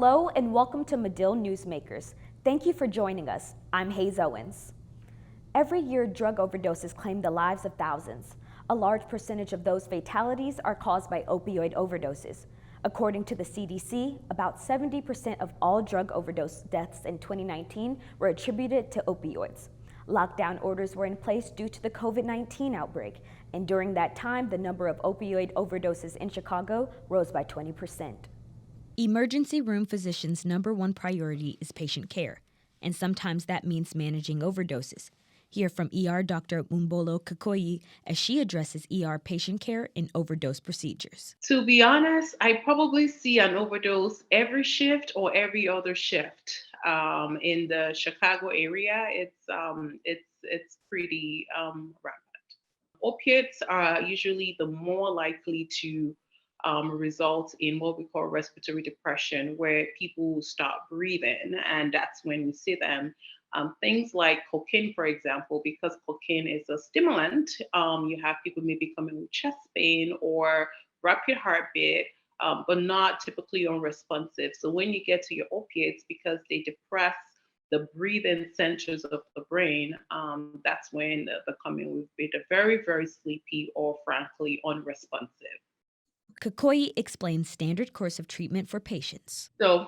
Hello and welcome to Medill Newsmakers. Thank you for joining us. I'm Hayes Owens. Every year, drug overdoses claim the lives of thousands. A large percentage of those fatalities are caused by opioid overdoses. According to the CDC, about 70% of all drug overdose deaths in 2019 were attributed to opioids. Lockdown orders were in place due to the COVID-19 outbreak, and during that time, the number of opioid overdoses in Chicago rose by 20%. Emergency room physicians' #1 priority is patient care, and sometimes that means managing overdoses. Hear from ER Dr. Mumbolo Kakoyi as she addresses ER patient care and overdose procedures. To be honest, I probably see an overdose every shift or every other shift. In the Chicago area, it's pretty rampant. Opiates are usually the more likely to result in what we call respiratory depression, where people stop breathing, and that's when we see them. Things like cocaine, for example, because cocaine is a stimulant, you have people maybe coming with chest pain or rapid heartbeat, but not typically unresponsive. So when you get to your opiates, because they depress the breathing centers of the brain, that's when the coming with either very, very sleepy or frankly unresponsive. Kakoyi explains standard course of treatment for patients. So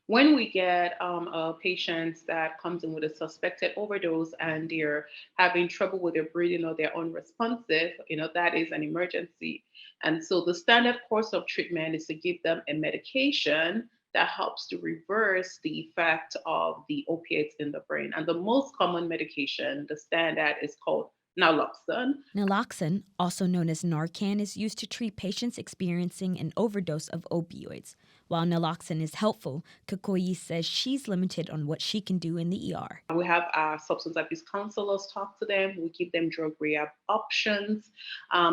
when we get a patient that comes in with a suspected overdose and they're having trouble with their breathing or they're unresponsive, that is an emergency. And so the standard course of treatment is to give them a medication that helps to reverse the effect of the opiates in the brain. And the most common medication, the standard, is called naloxone. Naloxone, also known as Narcan, is used to treat patients experiencing an overdose of opioids. While naloxone is helpful, Kakoyi says she's limited on what she can do in the ER. We have our substance abuse counselors talk to them. We give them drug rehab options.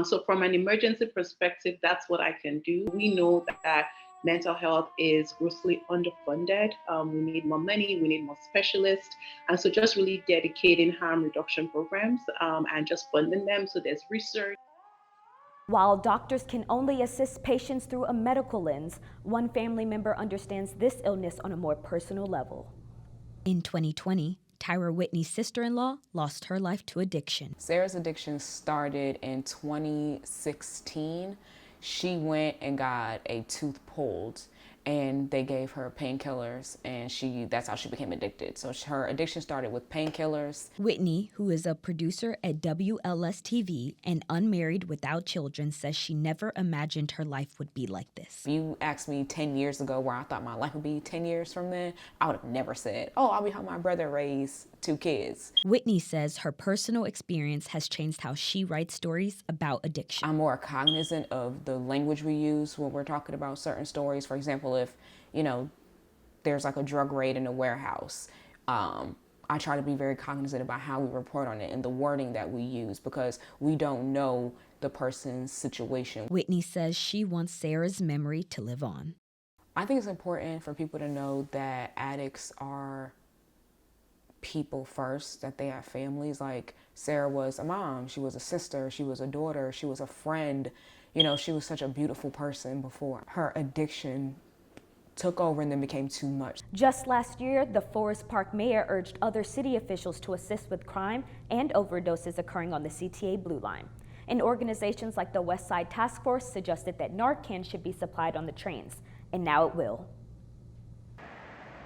So from an emergency perspective, that's what I can do. We know that mental health is grossly underfunded. We need more money, we need more specialists. And so just really dedicating harm reduction programs and just funding them. So there's research. While doctors can only assist patients through a medical lens, one family member understands this illness on a more personal level. In 2020, Tyra Whitney's sister-in-law lost her life to addiction. Sarah's addiction started in 2016. She went and got a tooth pulled and they gave her painkillers, and that's how she became addicted. So her addiction started with painkillers. Whitney, who is a producer at WLS-TV and unmarried without children, says she never imagined her life would be like this. If you asked me 10 years ago where I thought my life would be 10 years from then, I would have never said, oh, I'll be helping my brother raise 2 kids. Whitney says her personal experience has changed how she writes stories about addiction. I'm more cognizant of the language we use when we're talking about certain stories. For example, if, there's like a drug raid in a warehouse, I try to be very cognizant about how we report on it and the wording that we use, because we don't know the person's situation. Whitney says she wants Sarah's memory to live on. I think it's important for people to know that addicts are people first, that they have families. Like Sarah was a mom, she was a sister, she was a daughter, she was a friend. She was such a beautiful person before her addiction took over and then became too much. Just last year, the Forest Park mayor urged other city officials to assist with crime and overdoses occurring on the CTA Blue Line. And organizations like the West Side Task Force suggested that Narcan should be supplied on the trains, and now it will.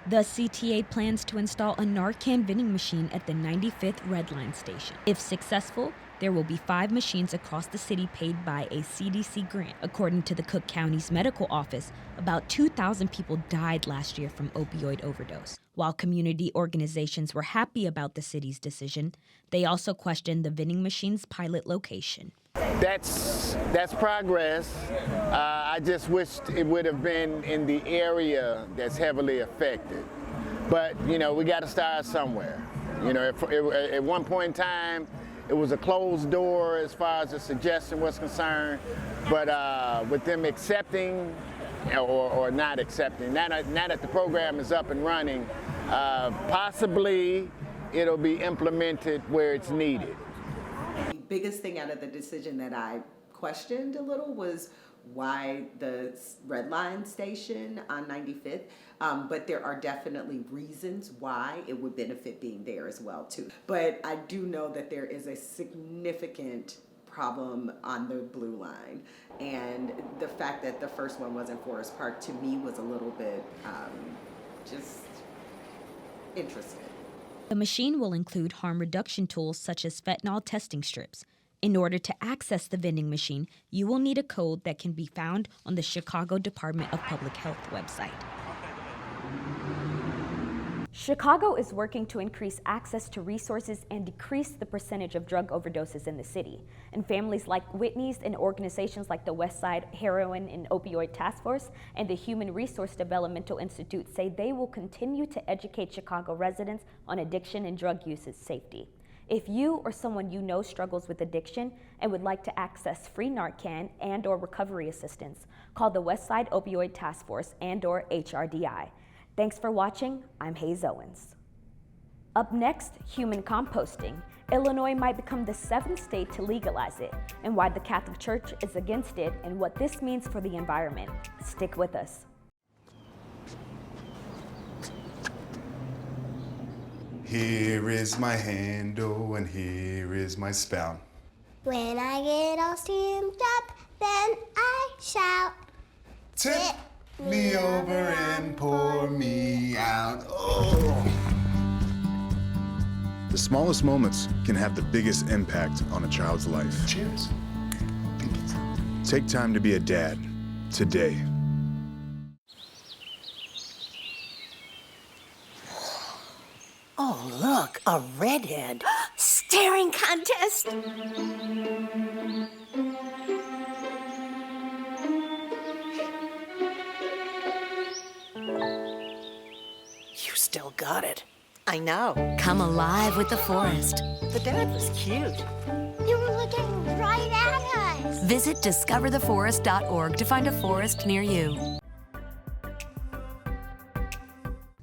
The CTA plans to install a Narcan vending machine at the 95th Red Line station. If successful, there will be 5 machines across the city paid by a CDC grant. According to the Cook County's medical office, about 2,000 people died last year from opioid overdose. While community organizations were happy about the city's decision, they also questioned the vending machine's pilot location. That's progress. I just wished it would have been in the area that's heavily affected. But, we got to start somewhere. At one point in time, it was a closed door as far as the suggestion was concerned. But with them accepting or not accepting, now that the program is up and running, possibly it'll be implemented where it's needed. The biggest thing out of the decision that I questioned a little was why the red line station on 95th, but there are definitely reasons why it would benefit being there as well too. But I do know that there is a significant problem on the blue line, and the fact that the first one was in Forest Park to me was a little bit just interesting. The machine will include harm reduction tools such as fentanyl testing strips. In order to access the vending machine, you will need a code that can be found on the Chicago Department of Public Health website. Chicago is working to increase access to resources and decrease the percentage of drug overdoses in the city. And families like Whitney's and organizations like the Westside Heroin and Opioid Task Force and the Human Resource Developmental Institute say they will continue to educate Chicago residents on addiction and drug use's safety. If you or someone you know struggles with addiction and would like to access free Narcan and/or recovery assistance, call the Westside Opioid Task Force and/or HRDI. Thanks for watching. I'm Hayes Owens. Up next, human composting. Illinois might become the 7th state to legalize it, and why the Catholic Church is against it and what this means for the environment. Stick with us. Here is my handle and here is my spout. When I get all steamed up, then I shout. Tip me over and pour me out. Oh. The smallest moments can have the biggest impact on a child's life. Cheers. Take time to be a dad today. Oh, look, a redhead. Staring contest! You still got it. I know. Come alive with the forest. The dad was cute. You were looking right at us. Visit discovertheforest.org to find a forest near you.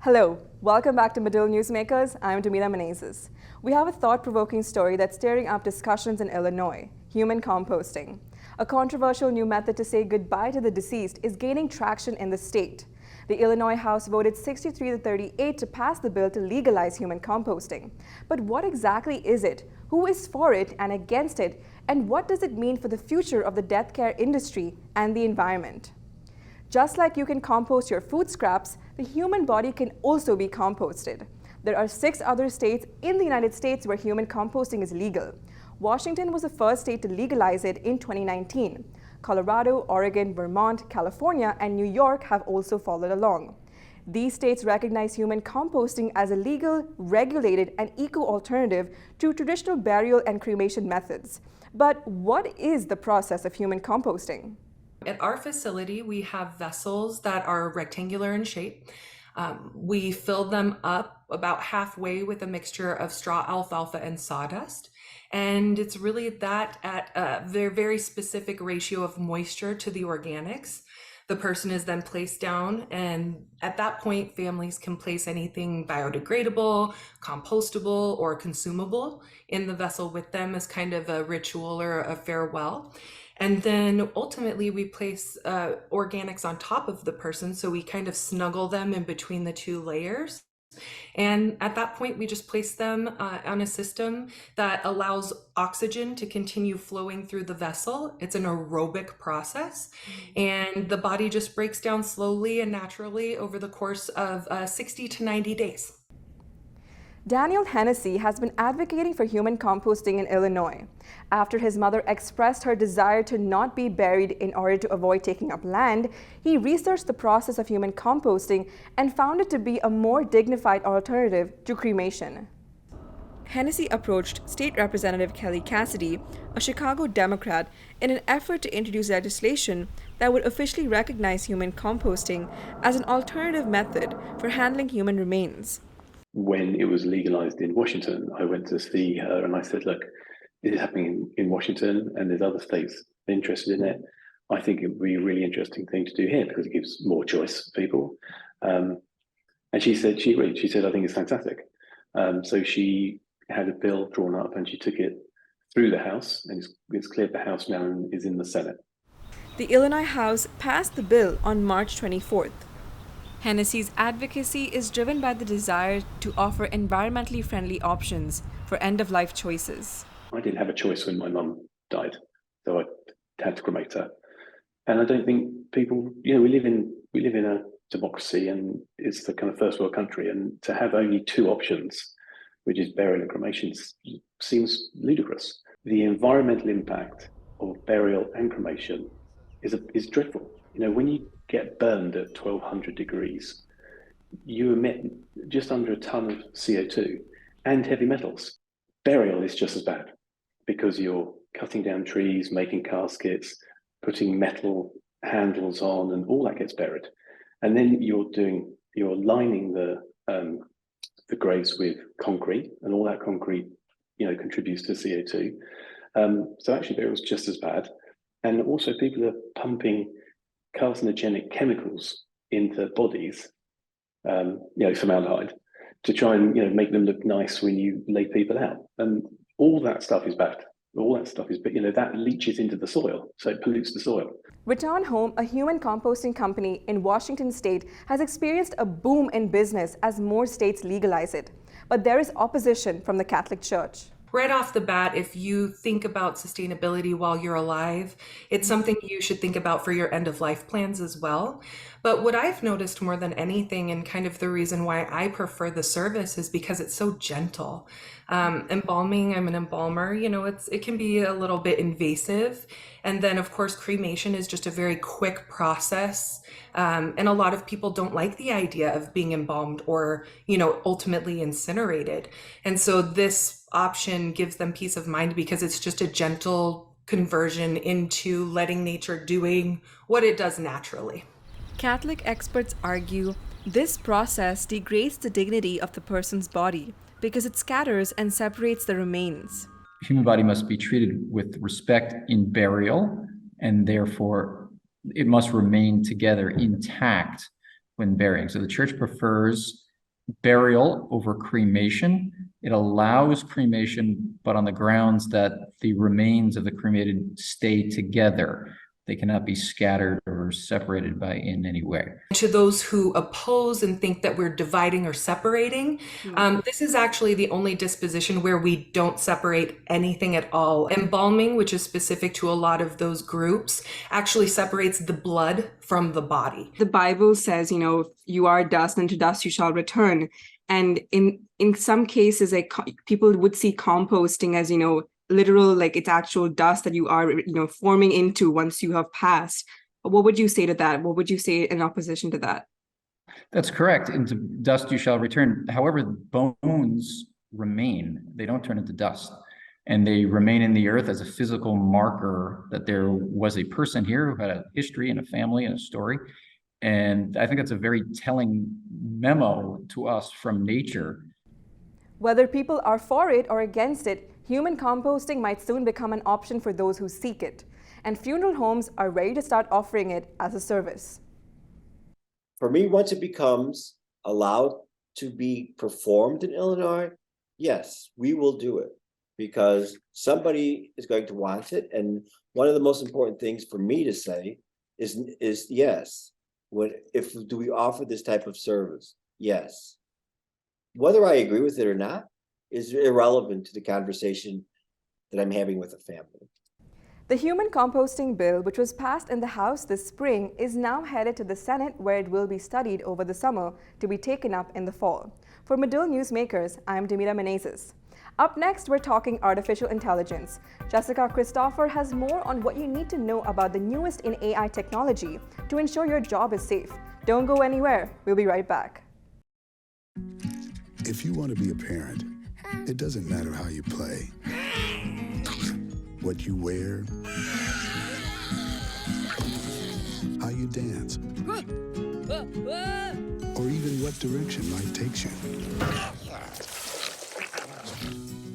Hello, welcome back to Medill Newsmakers. I'm Tamira Menezes. We have a thought-provoking story that's stirring up discussions in Illinois, human composting. A controversial new method to say goodbye to the deceased is gaining traction in the state. The Illinois House voted 63-38 to pass the bill to legalize human composting. But what exactly is it? Who is for it and against it? And what does it mean for the future of the death care industry and the environment? Just like you can compost your food scraps, the human body can also be composted. There are 6 other states in the United States where human composting is legal. Washington was the first state to legalize it in 2019. Colorado, Oregon, Vermont, California, and New York have also followed along. These states recognize human composting as a legal, regulated, and eco-alternative to traditional burial and cremation methods. But what is the process of human composting? At our facility, we have vessels that are rectangular in shape. We fill them up about halfway with a mixture of straw alfalfa and sawdust. And it's really that at their very specific ratio of moisture to the organics. The person is then placed down, and at that point, families can place anything biodegradable, compostable, or consumable in the vessel with them as kind of a ritual or a farewell. And then ultimately we place organics on top of the person, so we kind of snuggle them in between the 2 layers. And at that point, we just place them on a system that allows oxygen to continue flowing through the vessel. It's an aerobic process, and the body just breaks down slowly and naturally over the course of 60 to 90 days. Daniel Hennessy has been advocating for human composting in Illinois. After his mother expressed her desire to not be buried in order to avoid taking up land, he researched the process of human composting and found it to be a more dignified alternative to cremation. Hennessy approached State Representative Kelly Cassidy, a Chicago Democrat, in an effort to introduce legislation that would officially recognize human composting as an alternative method for handling human remains. When it was legalized in Washington, I went to see her and I said, look, this is happening in Washington and there's other states interested in it. I think it would be a really interesting thing to do here because it gives more choice for people. And she said, I think it's fantastic. So she had a bill drawn up and she took it through the House, and it's cleared the House now and is in the Senate. The Illinois House passed the bill on March 24th. Hennessy's advocacy is driven by the desire to offer environmentally friendly options for end-of-life choices. I didn't have a choice when my mum died, so I had to cremate her. And I don't think people, we live in a democracy, and it's the kind of first world country, and to have only two options, which is burial and cremation, seems ludicrous. The environmental impact of burial and cremation is dreadful. When you get burned at 1200 degrees, you emit just under a ton of CO2 and heavy metals. Burial is just as bad because you're cutting down trees, making caskets, putting metal handles on, and all that gets buried. And then you're lining the graves with concrete, and all that concrete, contributes to CO2. So actually, burial is just as bad. And also, people are pumping carcinogenic chemicals into bodies, formaldehyde, to try and make them look nice when you lay people out. And all that stuff is bad. All that stuff is, that leaches into the soil, so it pollutes the soil. Return Home, a human composting company in Washington state, has experienced a boom in business as more states legalize it. But there is opposition from the Catholic Church. Right off the bat, if you think about sustainability while you're alive, it's something you should think about for your end-of-life plans as well. But what I've noticed more than anything, and kind of the reason why I prefer the service, is because it's so gentle. Embalming, I'm an embalmer, it can be a little bit invasive. And then, of course, cremation is just a very quick process. And a lot of people don't like the idea of being embalmed or, ultimately incinerated. And so this option gives them peace of mind because it's just a gentle conversion into letting nature doing what it does naturally. Catholic experts argue this process degrades the dignity of the person's body because it scatters and separates the remains. The human body must be treated with respect in burial, and therefore it must remain together intact when burying. So the church prefers burial over cremation. It allows cremation, but on the grounds that the remains of the cremated stay together. They cannot be scattered or separated in any way. To those who oppose and think that we're dividing or separating, this is actually the only disposition where we don't separate anything at all. Embalming, which is specific to a lot of those groups, actually separates the blood from the body. The Bible says, you are dust, and to dust you shall return. And in some cases, people would see composting as, literal, like it's actual dust that you are, forming into once you have passed. What would you say to that? What would you say in opposition to that? That's correct. Into dust you shall return. However, bones remain. They don't turn into dust. And they remain in the earth as a physical marker that there was a person here who had a history and a family and a story. And I think that's a very telling memo to us from nature. Whether people are for it or against it, human composting might soon become an option for those who seek it. And funeral homes are ready to start offering it as a service. For me, once it becomes allowed to be performed in Illinois, yes, we will do it because somebody is going to want it. And one of the most important things for me to say is yes. Do we offer this type of service? Yes. Whether I agree with it or not is irrelevant to the conversation that I'm having with a family. The human composting bill, which was passed in the House this spring, is now headed to the Senate, where it will be studied over the summer to be taken up in the fall. For Medill Newsmakers, I'm Demira Menezes. Up next, we're talking artificial intelligence. Jessica Christopher has more on what you need to know about the newest in AI technology to ensure your job is safe. Don't go anywhere. We'll be right back. If you want to be a parent, it doesn't matter how you play, what you wear, how you dance, or even what direction life takes you.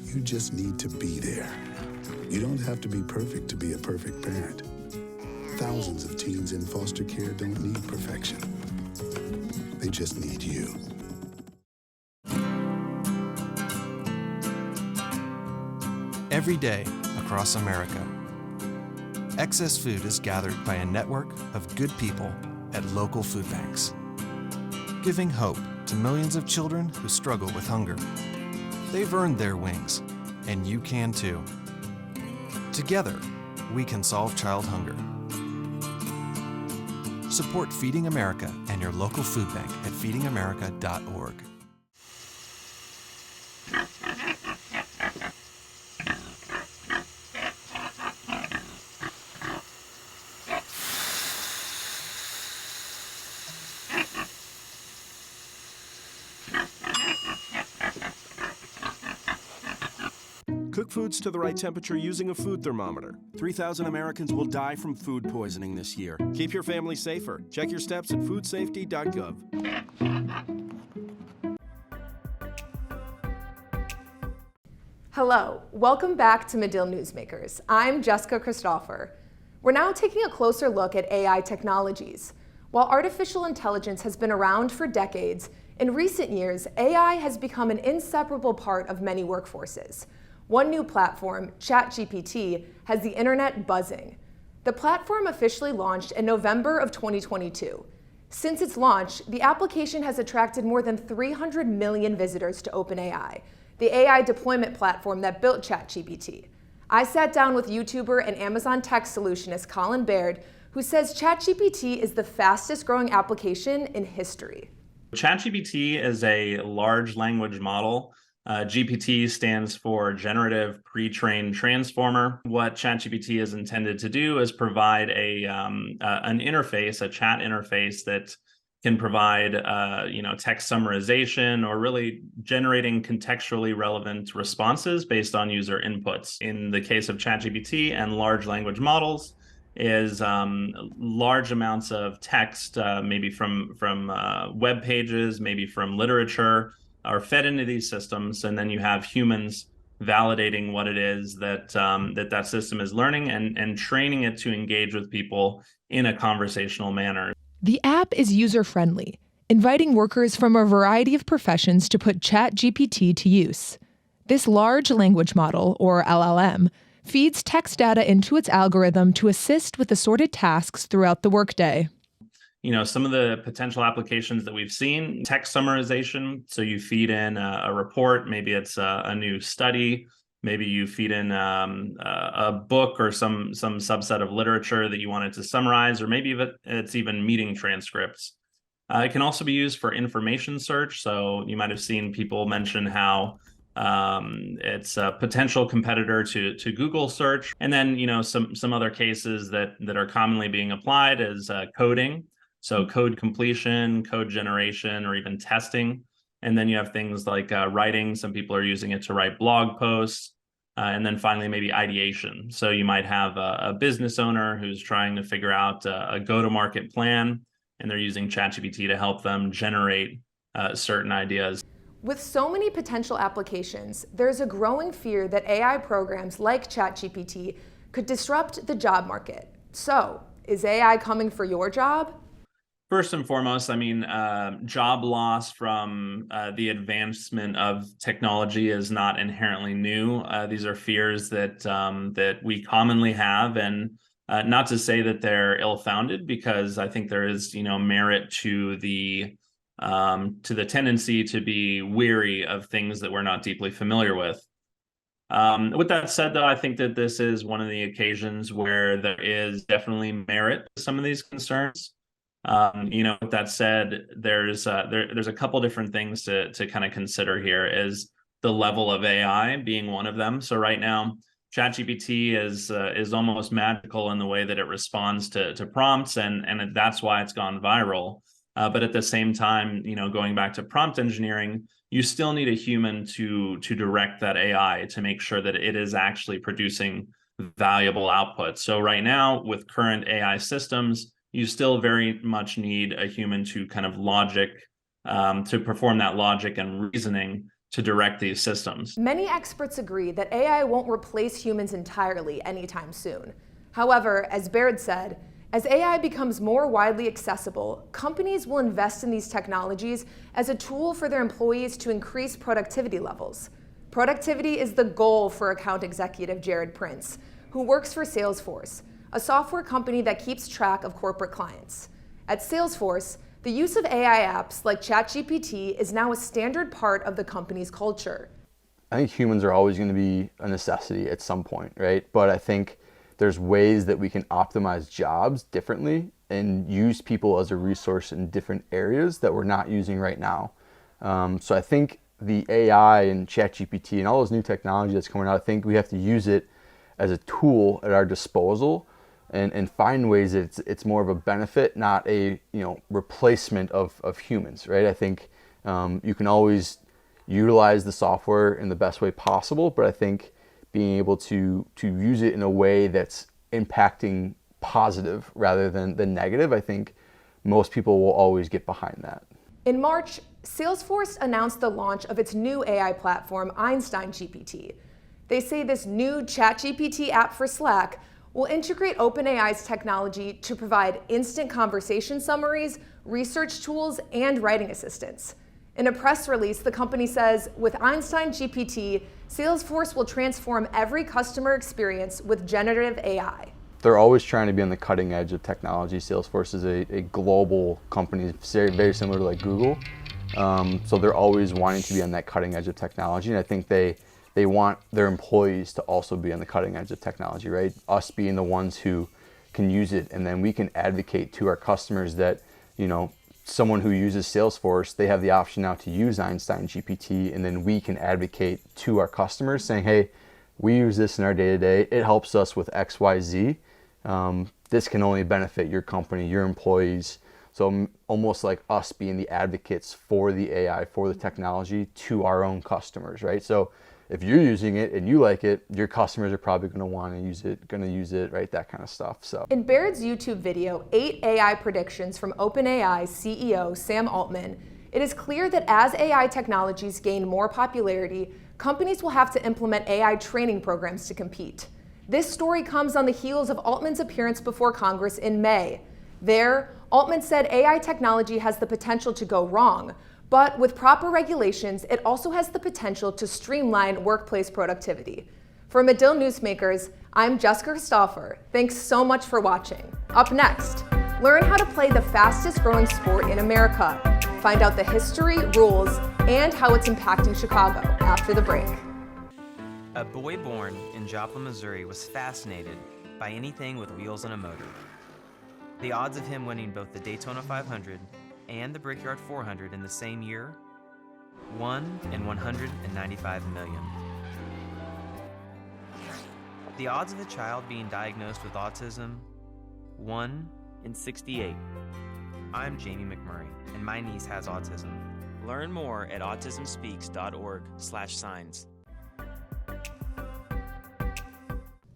You just need to be there. You don't have to be perfect to be a perfect parent. Thousands of teens in foster care don't need perfection. They just need you. Every day across America, excess food is gathered by a network of good people at local food banks, giving hope to millions of children who struggle with hunger. They've earned their wings, and you can too. Together, we can solve child hunger. Support Feeding America and your local food bank at feedingamerica.org. Cook foods to the right temperature using a food thermometer. 3,000 Americans will die from food poisoning this year. Keep your family safer. Check your steps at foodsafety.gov. Hello, welcome back to Medill Newsmakers. I'm Jessica Christopher. We're now taking a closer look at AI technologies. While artificial intelligence has been around for decades, in recent years, AI has become an inseparable part of many workforces. One new platform, ChatGPT, has the internet buzzing. The platform officially launched in November of 2022. Since its launch, the application has attracted more than 300 million visitors to OpenAI, the AI deployment platform that built ChatGPT. I sat down with YouTuber and Amazon tech solutionist Colin Baird, who says ChatGPT is the fastest growing application in history. ChatGPT is a large language model. GPT stands for Generative Pre-trained Transformer. What ChatGPT is intended to do is provide an interface, a chat interface that can provide text summarization or really generating contextually relevant responses based on user inputs. In the case of ChatGPT and large language models, is large amounts of text, maybe from web pages, maybe from literature, are fed into these systems, and then you have humans validating what it is that that system is learning and training it to engage with people in a conversational manner. The app is user-friendly, inviting workers from a variety of professions to put ChatGPT to use. This large language model, or LLM, feeds text data into its algorithm to assist with assorted tasks throughout the workday. Some of the potential applications that we've seen, text summarization. So you feed in a report, maybe it's a new study, maybe you feed in a book or some subset of literature that you wanted to summarize, or maybe it's even meeting transcripts. It can also be used for information search. So you might have seen people mention how it's a potential competitor to Google search. And then, some other cases that are commonly being applied is coding. So code completion, code generation, or even testing. And then you have things like writing. Some people are using it to write blog posts. And then finally, maybe ideation. So you might have a business owner who's trying to figure out a go-to-market plan, and they're using ChatGPT to help them generate certain ideas. With so many potential applications, there's a growing fear that AI programs like ChatGPT could disrupt the job market. So, is AI coming for your job? First and foremost, job loss from the advancement of technology is not inherently new. These are fears that we commonly have, and not to say that they're ill-founded, because I think there is merit to the tendency to be weary of things that we're not deeply familiar with. With that said, though, I think that this is one of the occasions where there is definitely merit to some of these concerns. With that said, there's a couple different things to kind of consider here. Is the level of AI being one of them. So right now, ChatGPT is almost magical in the way that it responds to prompts, and that's why it's gone viral. But at the same time, going back to prompt engineering, you still need a human to direct that AI to make sure that it is actually producing valuable output. So right now, with current AI systems, you still very much need a human to kind of to perform that logic and reasoning to direct these systems. Many experts agree that AI won't replace humans entirely anytime soon. However, as Baird said, as AI becomes more widely accessible, companies will invest in these technologies as a tool for their employees to increase productivity levels. Productivity is the goal for account executive Jared Prince, who works for Salesforce, a software company that keeps track of corporate clients. At Salesforce, the use of AI apps like ChatGPT is now a standard part of the company's culture. I think humans are always going to be a necessity at some point, right? But I think there's ways that we can optimize jobs differently and use people as a resource in different areas that we're not using right now. So I think the AI and ChatGPT and all those new technology that's coming out, I think we have to use it as a tool at our disposal and find ways that it's more of a benefit, not a replacement of humans, right? I think you can always utilize the software in the best way possible, but I think being able to use it in a way that's impacting positive rather than negative, I think most people will always get behind that. In March, Salesforce announced the launch of its new AI platform, Einstein GPT. They say this new ChatGPT app for Slack will integrate OpenAI's technology to provide instant conversation summaries, research tools, and writing assistance. In a press release, the company says, with Einstein GPT, Salesforce will transform every customer experience with generative AI. They're always trying to be on the cutting edge of technology. Salesforce is a global company, very similar to like Google. So they're always wanting to be on that cutting edge of technology. And I think they want their employees to also be on the cutting edge of technology, right? Us being the ones who can use it, and then we can advocate to our customers that, someone who uses Salesforce, they have the option now to use Einstein GPT, and then we can advocate to our customers saying, hey, we use this in our day-to-day. It helps us with X, Y, Z. This can only benefit your company, your employees. So almost like us being the advocates for the AI, for the technology to our own customers, right? So if you're using it and you like it, your customers are probably going to want to use it, right? That kind of stuff. So in Baird's YouTube video, 8 AI predictions from OpenAI CEO Sam Altman, it is clear that as AI technologies gain more popularity, companies will have to implement AI training programs to compete. This story comes on the heels of Altman's appearance before Congress in May. There, Altman said AI technology has the potential to go wrong, but with proper regulations, it also has the potential to streamline workplace productivity. For Medill Newsmakers, I'm Jessica Christopher. Thanks so much for watching. Up next, learn how to play the fastest growing sport in America. Find out the history, rules, and how it's impacting Chicago after the break. A boy born in Joplin, Missouri was fascinated by anything with wheels and a motor. The odds of him winning both the Daytona 500 and the Brickyard 400 in the same year? 1 in 195 million. The odds of a child being diagnosed with autism? 1 in 68. I'm Jamie McMurray, and my niece has autism. Learn more at autismspeaks.org/signs.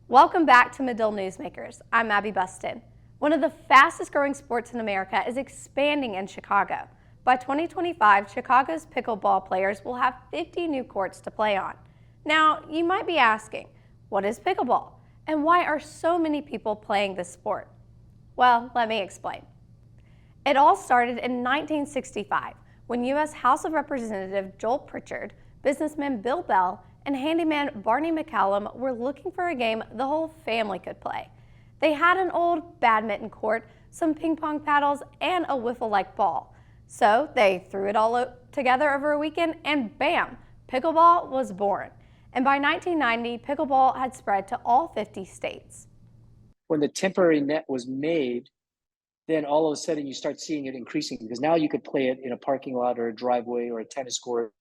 Welcome back to Medill Newsmakers. I'm Abby Buston. One of the fastest growing sports in America is expanding in Chicago. By 2025, Chicago's pickleball players will have 50 new courts to play on. Now, you might be asking, what is pickleball? And why are so many people playing this sport? Well, let me explain. It all started in 1965 when U.S. House of Representative Joel Pritchard, businessman Bill Bell, and handyman Barney McCallum were looking for a game the whole family could play. They had an old badminton court, some ping pong paddles, and a wiffle-like ball. So they threw it all together over a weekend and bam, pickleball was born. And by 1990, pickleball had spread to all 50 states. When the temporary net was made, then all of a sudden you start seeing it increasing because now you could play it in a parking lot or a driveway or a tennis court,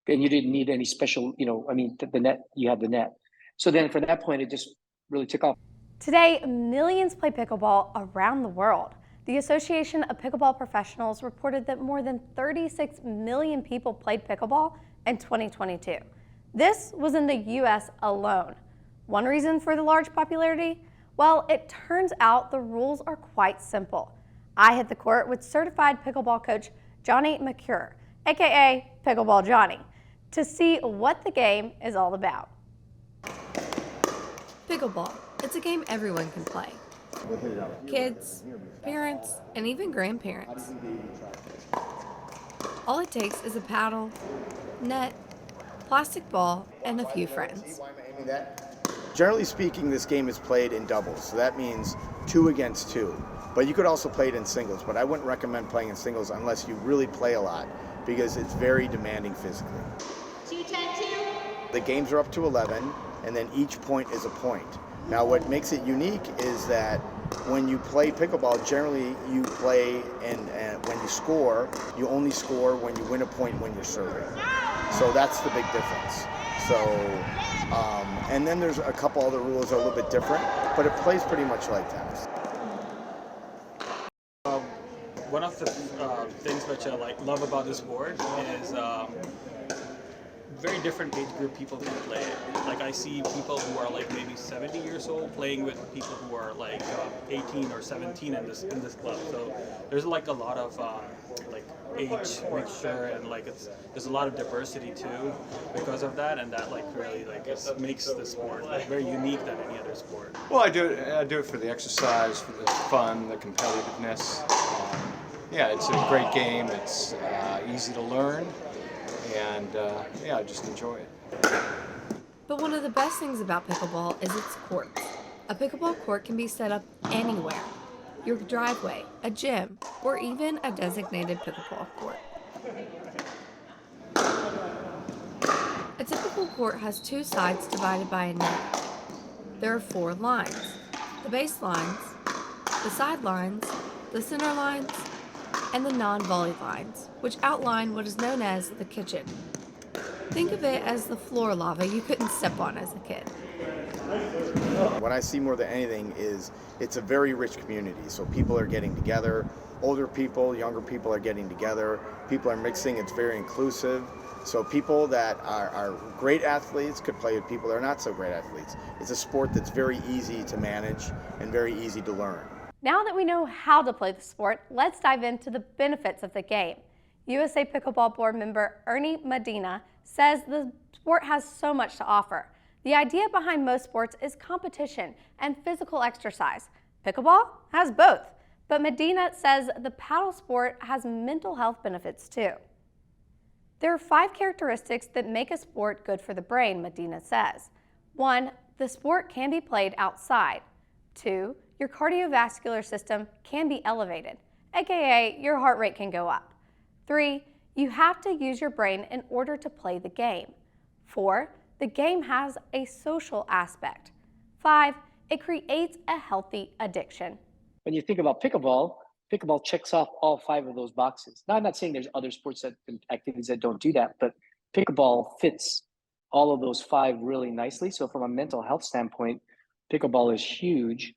and you didn't need any special, the net, you had the net. So then from that point, it just really took off. Today, millions play pickleball around the world. The Association of Pickleball Professionals reported that more than 36 million people played pickleball in 2022. This was in the U.S. alone. One reason for the large popularity? Well, it turns out the rules are quite simple. I hit the court with certified pickleball coach Johnny McCure, aka Pickleball Johnny, to see what the game is all about. Pickleball. It's a game everyone can play. Kids, parents, and even grandparents. All it takes is a paddle, net, plastic ball, and a few friends. Generally speaking, this game is played in doubles, so that means 2 against 2. But you could also play it in singles, but I wouldn't recommend playing in singles unless you really play a lot, because it's very demanding physically. 2-10-2. The games are up to 11, and then each point is a point. Now what makes it unique is that when you play pickleball, generally you play and when you score, you only score when you win a point when you're serving. So that's the big difference. So, and then there's a couple other rules that are a little bit different, but it plays pretty much like tennis. One of the things which I love about this sport is very different age group people can play it. Like I see people who are like maybe 70 years old playing with people who are like 18 or 17 in this club. So there's like a lot of like age mixture, and like there's a lot of diversity too because of that, and that like really like makes the sport like very unique than any other sport. Well, I do it for the exercise, for the fun, the competitiveness. Yeah, it's a great game. It's easy to learn, and yeah, I just enjoy it. But one of the best things about pickleball is its courts. A pickleball court can be set up anywhere. Your driveway, a gym, or even a designated pickleball court. A typical court has 2 sides divided by a net. There are 4 lines: the base lines, the side lines, the center lines, and the non-volley lines, which outline what is known as the kitchen. Think of it as the floor lava you couldn't step on as a kid. What I see more than anything is it's a very rich community. So people are getting together, older people, younger people are getting together, people are mixing, it's very inclusive. So people that are great athletes could play with people that are not so great athletes. It's a sport that's very easy to manage and very easy to learn. Now that we know how to play the sport, let's dive into the benefits of the game. USA Pickleball Board member Ernie Medina says the sport has so much to offer. The idea behind most sports is competition and physical exercise. Pickleball has both, but Medina says the paddle sport has mental health benefits too. There are 5 characteristics that make a sport good for the brain, Medina says. 1, the sport can be played outside. 2, your cardiovascular system can be elevated, aka your heart rate can go up. 3, you have to use your brain in order to play the game. 4, the game has a social aspect. 5, it creates a healthy addiction. When you think about pickleball, pickleball checks off all 5 of those boxes. Now, I'm not saying there's other sports and activities that don't do that, but pickleball fits all of those 5 really nicely. So from a mental health standpoint, pickleball is huge.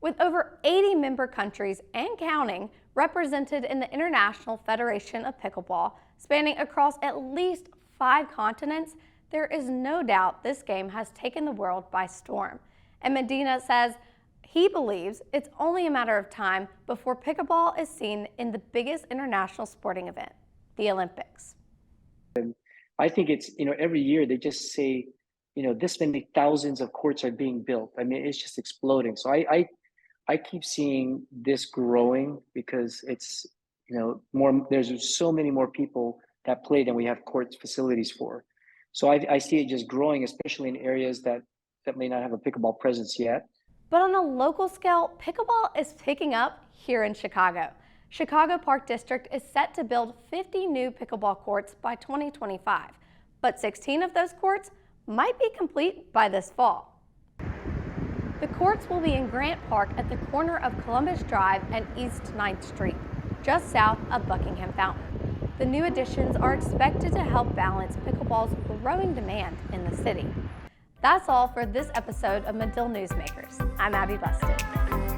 With over 80 member countries and counting represented in the International Federation of Pickleball, spanning across at least 5 continents, there is no doubt this game has taken the world by storm. And Medina says he believes it's only a matter of time before pickleball is seen in the biggest international sporting event, the Olympics. And I think it's, every year they just say, this many thousands of courts are being built. I mean, it's just exploding. So I keep seeing this growing because it's, there's so many more people that play than we have court facilities for. So I see it just growing, especially in areas that may not have a pickleball presence yet. But on a local scale, pickleball is picking up here in Chicago. Chicago Park District is set to build 50 new pickleball courts by 2025, but 16 of those courts might be complete by this fall. The courts will be in Grant Park at the corner of Columbus Drive and East 9th Street, just south of Buckingham Fountain. The new additions are expected to help balance pickleball's growing demand in the city. That's all for this episode of Medill Newsmakers. I'm Abby Busted.